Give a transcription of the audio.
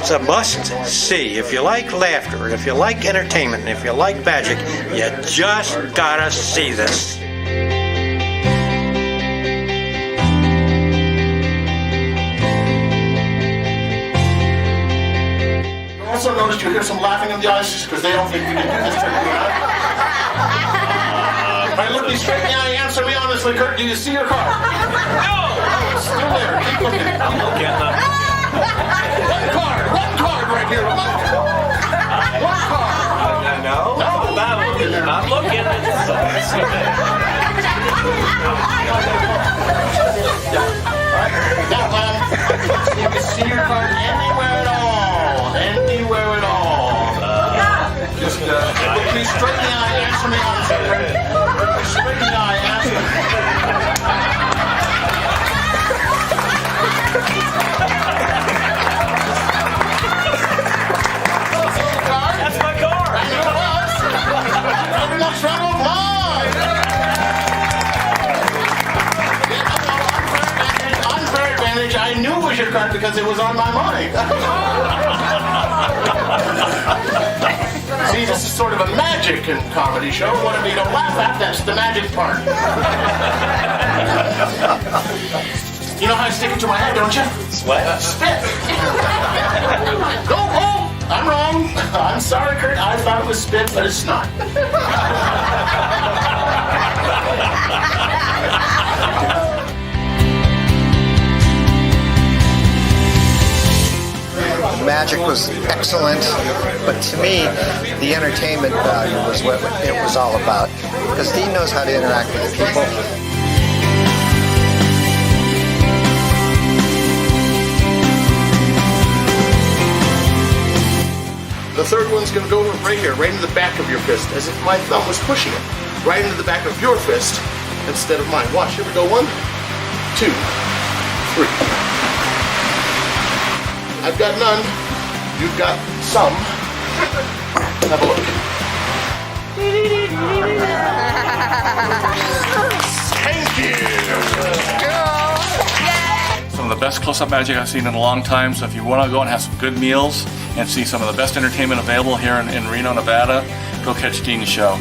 It's a must-see. If you like laughter, if you like entertainment, and if you like magic, you just gotta see this. Also noticed you hear some laughing in the audience because they don't think we can do this trick. By looking straight in the eye, answer me honestly, Kurt. Do you see your card? No! It's still there. Keep looking. I'm looking at them. One card. One card right here. One card. No? No. I'm looking. Now, you can see your card anywhere at all. Anywhere at all. Just look me straight in the eye, answer me honestly. Look me straight in the eye, answer me. That's my card. I know it was. Very much round of applause. Unfair advantage. I knew it was your card because it was on my mind. See, this is sort of a magic and comedy show. Whatever you don't laugh at, that's the magic part. You know how I stick it to my head, don't you? Sweat? Spit. Oh, I'm wrong. I'm sorry, Kurt. I thought it was spit, but it's not. Magic was excellent, but to me, the entertainment value was what it was all about. Because Dean knows how to interact with the people. The third one's going to go right here, right into the back of your fist, as if my thumb was pushing it. Right into the back of your fist instead of mine. Watch, here we go. 1, 2, 3. I've got none. You've got some. Have a look. Thank you. Some of the best close-up magic I've seen in a long time, so if you want to go and have some good meals and see some of the best entertainment available here in Reno, Nevada, go catch Dean's show.